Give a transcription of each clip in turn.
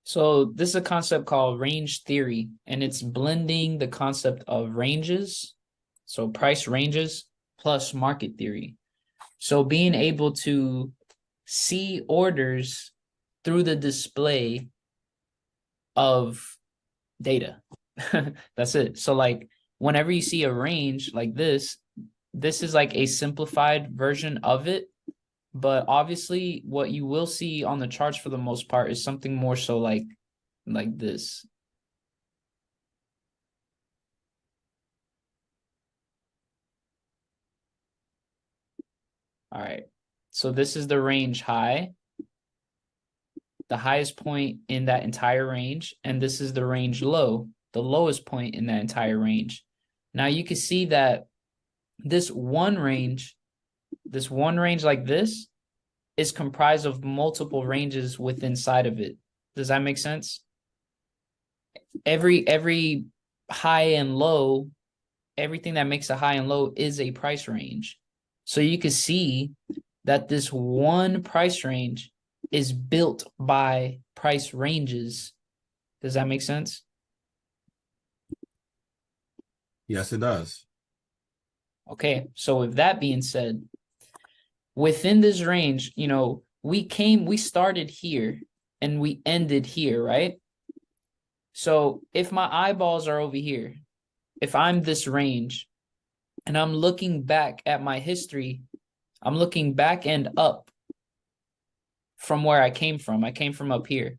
So this is a concept called range theory, and it's blending the concept of ranges, so price ranges plus market theory. So being able to see orders through the display of data. That's it. So like whenever you see a range like this is like a simplified version of it. But obviously what you will see on the charts for the most part is something more so like this. All right. So this is the range high, the highest point in that entire range, and this is the range low, the lowest point in that entire range. Now you can see that this one range, like this, is comprised of multiple ranges within inside of it. Does that make sense? Every high and low, everything that makes a high and low is a price range. So you can see that this one price range is built by price ranges. Does that make sense? Yes, it does. Okay, so with that being said, within this range, we started here and we ended here, right? So if my eyeballs are over here, if I'm this range and I'm looking back at my history, I'm looking back and up from where I came from. I came from up here.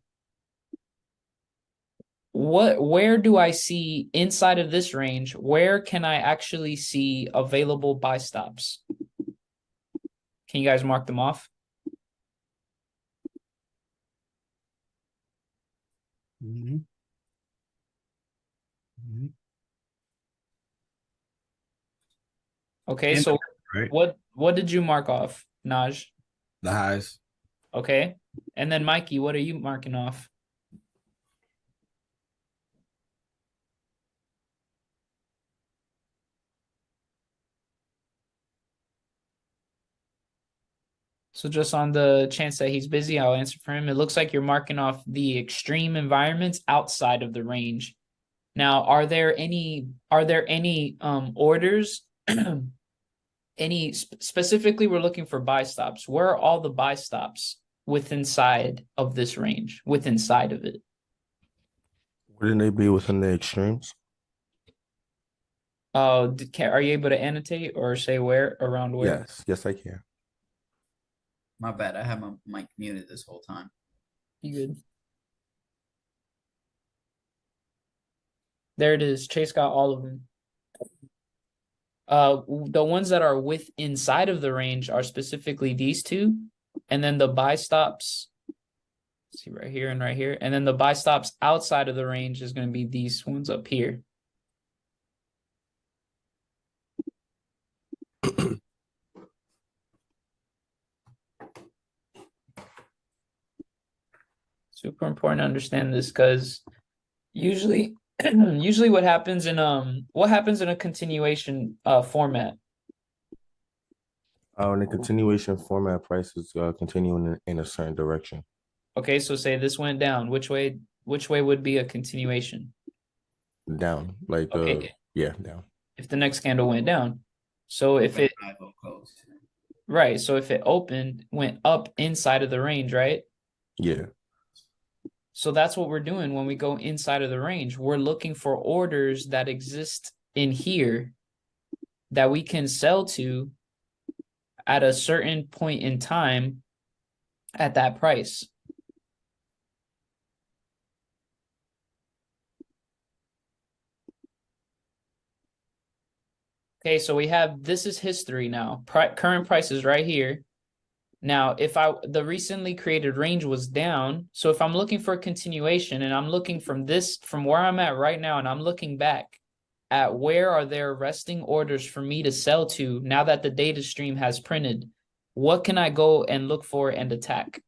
Where do I see inside of this range? Where can I actually see available buy stops? Can you guys mark them off? Mhm. Mhm. Okay, And so right, what did you mark off, Naj? the highs. Okay. And then Mikey, what are you marking off? So just on the chance that he's busy, I'll answer for him. It looks like you're marking off the extreme environments outside of the range. Now, are there any orders? Any specifically we're looking for buy stops. Where are all the buy stops within inside of this range, within inside of it? Wouldn't they be within the extremes? Are you able to annotate or say where around where? Yes, yes, I can. My bad. I have my mic muted this whole time. You good? There it is. Chase got all of them. The ones that are with inside of the range are specifically these two, and then the buy stops. See right here and right here, and then the buy stops outside of the range is going to be these ones up here. Super important to understand this because usually usually what happens in a continuation format. In the continuation format, prices continuing in a certain direction. Okay, so say this went down. Which way would be a continuation? Down, like Okay, yeah, down. if the next candle went down. So if it Closed. right, so if it opened, went up inside of the range, right? Yeah. So that's what we're doing when we go inside of the range. We're looking for orders that exist in here that we can sell to at a certain point in time at that price. Okay, so we have this is history now. Current prices right here. Now, if the recently created range was down, so if I'm looking for a continuation and I'm looking from where I'm at right now, and I'm looking back at where are there resting orders for me to sell to now that the data stream has printed, what can I go and look for and attack?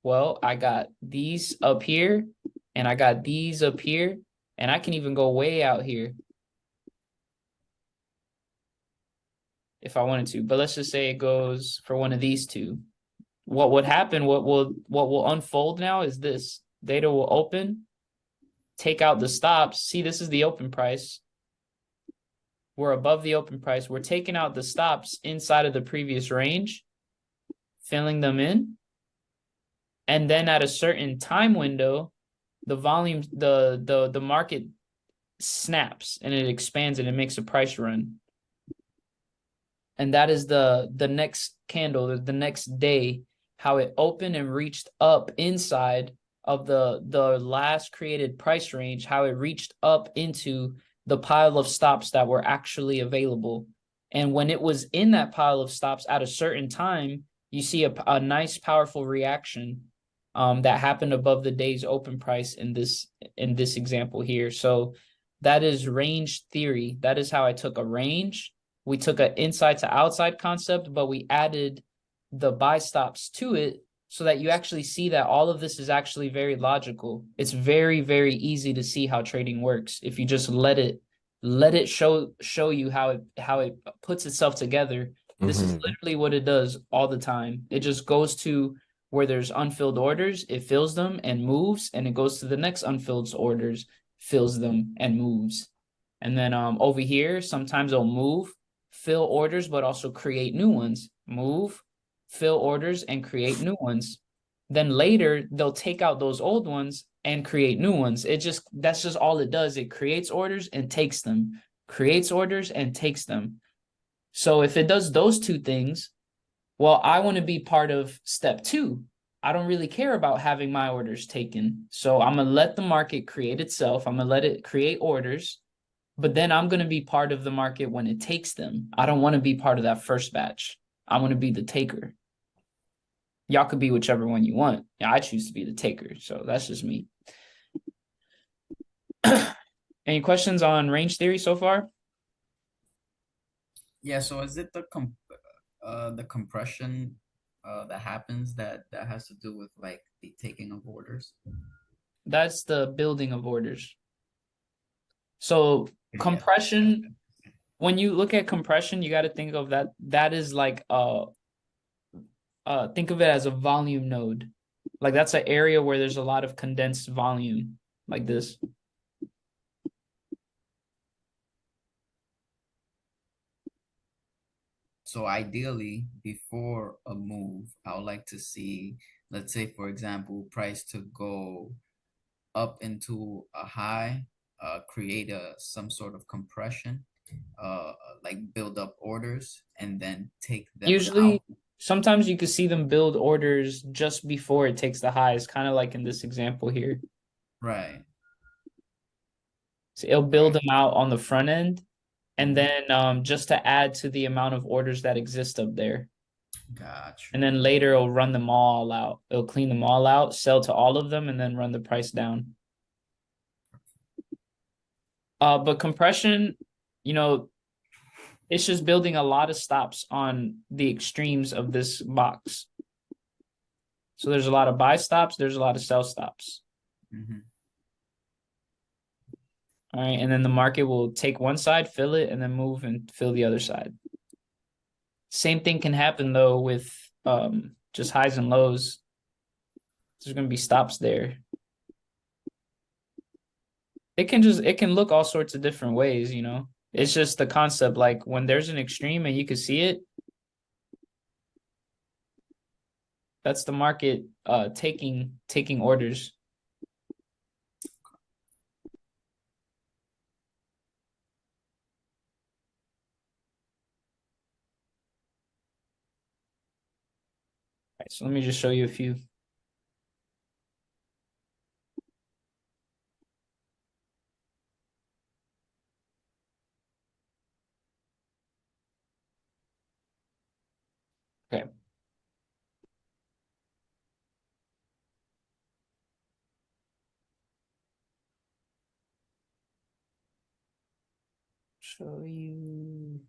Well, I got these up here and I got these up here, and I can even go way out here if I wanted to. But let's just say it goes for one of these two. What would happen, what will unfold now is this. data will open, take out the stops. See, this is the open price. We're above the open price. We're taking out the stops inside of the previous range, filling them in. And then at a certain time window, the volume, the market snaps and it expands and it makes a price run. And that is the next candle, the next day, how it opened and reached up inside of the last created price range, how it reached up into the pile of stops that were actually available. And when it was in that pile of stops at a certain time, you see a nice, powerful reaction that happened above the day's open price in this example here. So that is range theory. That is how I took a range. We took an inside to outside concept, but we added the buy stops to it so that you actually see that all of this is actually very logical. It's very, very easy to see how trading works if you just let it show you how it puts itself together. This is literally what it does all the time. It just goes to where there's unfilled orders, it fills them and moves, and it goes to the next unfilled orders, fills them and moves. And then over here, sometimes it'll move, fill orders, but also create new ones. Move, fill orders, and create new ones. Then later, they'll take out those old ones and create new ones. That's just all it does. It creates orders and takes them, creates orders and takes them. So if it does those two things, well, I want to be part of step 2. I don't really care about having my orders taken. So I'm going to let the market create itself. I'm going to let it create orders, but then I'm going to be part of the market when it takes them. I don't want to be part of that first batch. I want to be the taker. Y'all could be whichever one you want. Yeah, I choose to be the taker. So that's just me. Any questions on range theory so far? Yeah, so is it the compression that happens that has to do with like the taking of orders? That's the building of orders. So compression, when you look at compression, you got to think of that is like think of it as a volume node. Like that's an area where there's a lot of condensed volume like this. So ideally, before a move, I would like to see, let's say, for example, price to go up into a high, create some sort of compression, like build up orders and then take them Usually, out. sometimes you can see them build orders just before it takes the highs, kind of like in this example here. Right. So it'll build them out on the front end, and then just to add to the amount of orders that exist up there. Gotcha. And then later it'll run them all out. It'll clean them all out, sell to all of them, and then run the price down. But compression, it's just building a lot of stops on the extremes of this box. So there's a lot of buy stops, there's a lot of sell stops. Mm-hmm. All right, and then the market will take one side, fill it, and then move and fill the other side. Same thing can happen though with just highs and lows. There's going to be stops there. It can look all sorts of different ways, It's just the concept, like when there's an extreme and you can see it, that's the market taking orders. All right, so let me just show you a few. Okay. Show you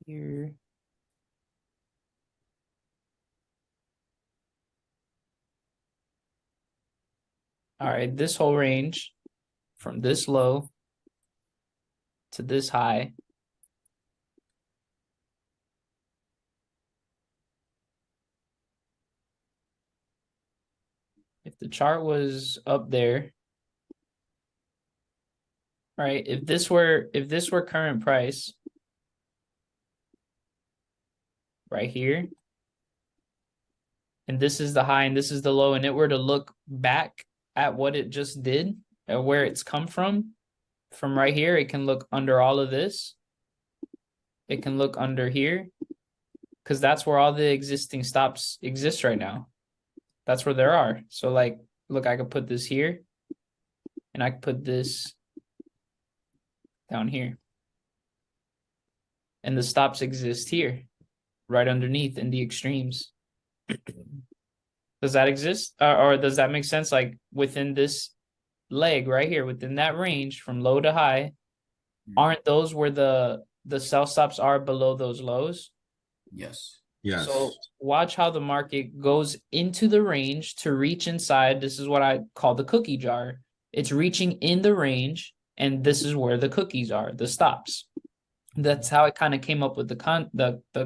here. All right, this whole range from this low to this high The chart was up there. Right? If this were current price right here, and this is the high and this is the low, and it were to look back at what it just did or where it's come from right here, it can look under all of this. It can look under here because that's where all the existing stops exist right now. That's where there are. So like, look, I could put this here and I could put this down here. And the stops exist here, right underneath in the extremes. Does that exist? Or does that make sense? Like within this leg right here, within that range from low to high, aren't those where the sell stops are below those lows? Yes. Yes. So watch how the market goes into the range to reach inside. This is what I call the cookie jar. It's reaching in the range, and this is where the cookies are, the stops. That's how I kind of came up with the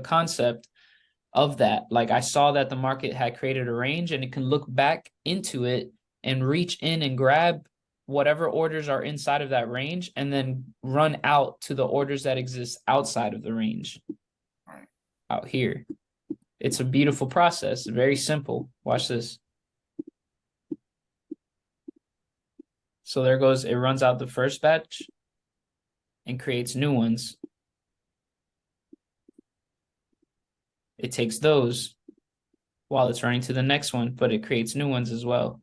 concept of that. Like I saw that the market had created a range, and it can look back into it and reach in and grab whatever orders are inside of that range and then run out to the orders that exist outside of the range. Right. Out here. It's a beautiful process, very simple. Watch this. So there goes, it runs out the first batch and creates new ones. It takes those while it's running to the next one, but it creates new ones as well.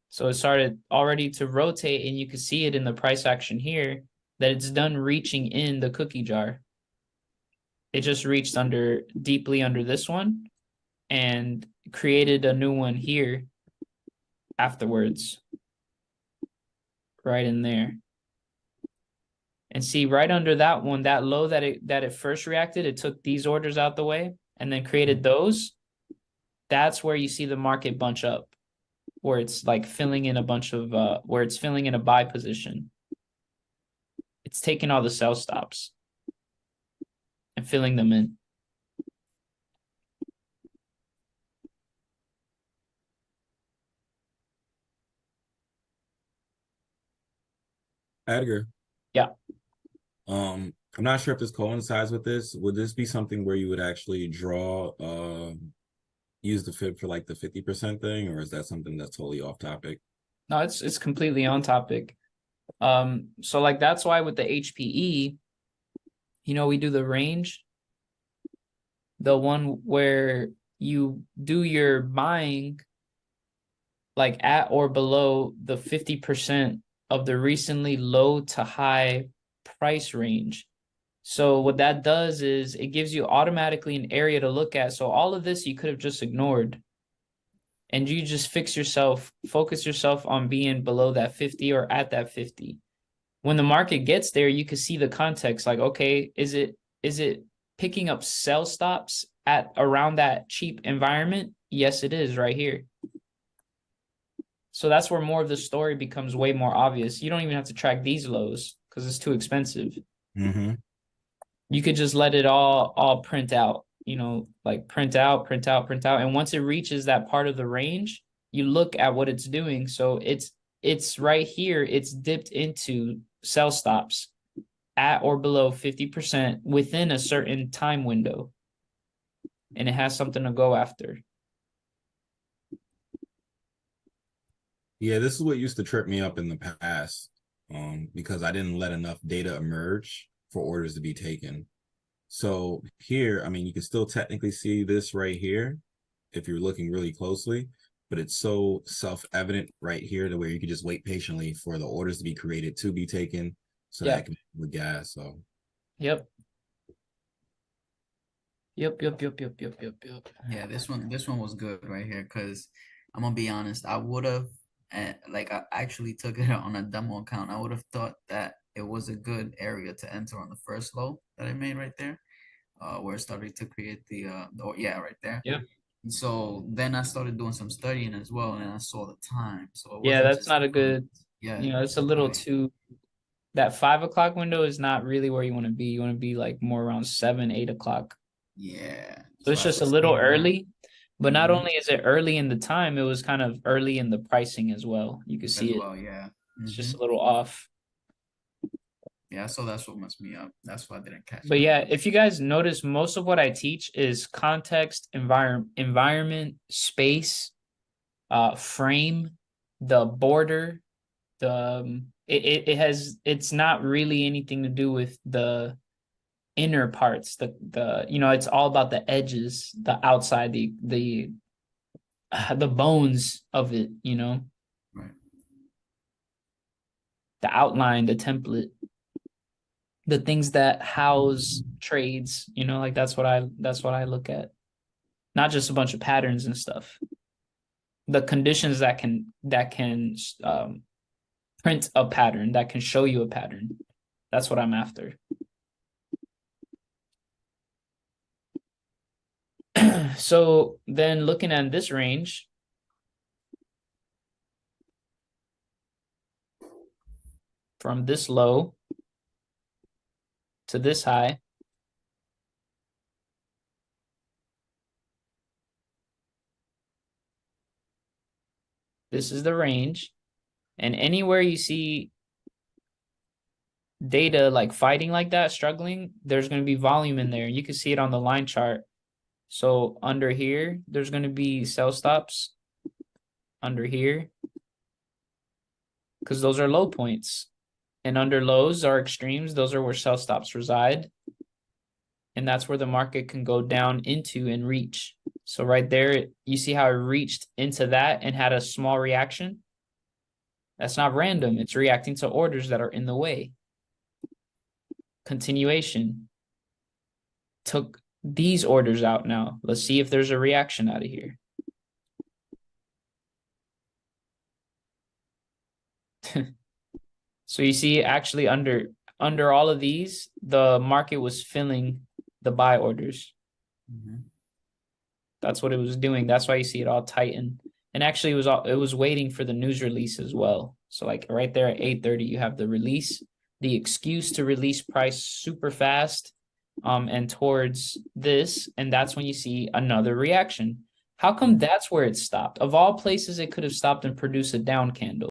So it started already to rotate, and you can see it in the price action here that it's done reaching in the cookie jar. It just reached deeply under this one and created a new one here afterwards. Right in there. And see right under that one, that low that it first reacted, it took these orders out the way and then created those. That's where you see the market bunch up, where it's like filling in a bunch of where it's filling in a buy position. It's taking all the sell stops and filling them in. Edgar. Yeah. I'm not sure if this coincides with this. Would this be something where you would actually draw use the fib for like the 50% thing, or is that something that's totally off topic? No, it's completely on topic. So like that's why with the HPE, we do the range, the one where you do your buying like at or below the 50% of the recently low to high price range. So what that does is it gives you automatically an area to look at. So all of this you could have just ignored. And you just focus yourself on being below that 50 or at that 50. When the market gets there, you can see the context. Like, okay, is it picking up sell stops at around that cheap environment? Yes, it is right here. So that's where more of the story becomes way more obvious. You don't even have to track these lows because it's too expensive. Mm-hmm. You could just let it all print out. Like print out. And once it reaches that part of the range, you look at what it's doing. So it's right here. It's dipped into sell stops at or below 50% within a certain time window. And it has something to go after. Yeah, this is what used to trip me up in the past, because I didn't let enough data emerge for orders to be taken. So here, I mean, you can still technically see this right here if you're looking really closely, but it's so self-evident right here to where you can just wait patiently for the orders to be created to be taken so that it can be with gas. So Yep. Yeah, this one was good right here because I'm gonna be honest, I would have, like I actually took it on a demo account. I would have thought that it was a good area to enter on the first low that I made right there, where it started to create right there. Yeah. And so then I started doing some studying as well, and I saw the time. So it Yeah, wasn't that's just not a good, it's a little too, that 5 o'clock window is not really where you want to be. You want to be like more around 7, 8 o'clock. Yeah. So it's I just a little sustained that. early, but not Mhm. only is it early in the time, it was kind of early in the pricing as well. You could see As it. well, yeah. It's just Hmm. a little off. Yeah, so that's what messed me up. That's why I didn't catch But that yeah, one. if you guys notice, most of what I teach is context, environment, space, frame, the border, it's not really anything to do with the inner parts, it's all about the edges, the outside, the bones of it, Right. the outline, the template, the things that house trades, like that's what I look at. Not just a bunch of patterns and stuff. The conditions that can print a pattern, that can show you a pattern. That's what I'm after. So then looking at this range, from this low to this high, this is the range. And anywhere you see data like fighting like that, struggling, there's going to be volume in there. You can see it on the line chart. So under here, there's going to be sell stops under here because those are low points. And under lows are extremes. Those are where sell stops reside. And that's where the market can go down into and reach. So right there, you see how it reached into that and had a small reaction? That's not random. It's reacting to orders that are in the way. Continuation. Took these orders out now. Let's see if there's a reaction out of here. So you see actually under all of these, the market was filling the buy orders. Mhm. That's what it was doing. That's why you see it all tighten. And actually it was waiting for the news release as well. So like right there at 8:30, you have the release, the excuse to release price super fast, and towards this, and that's when you see another reaction. How come that's where it stopped? Of all places, it could have stopped and produced a down candle.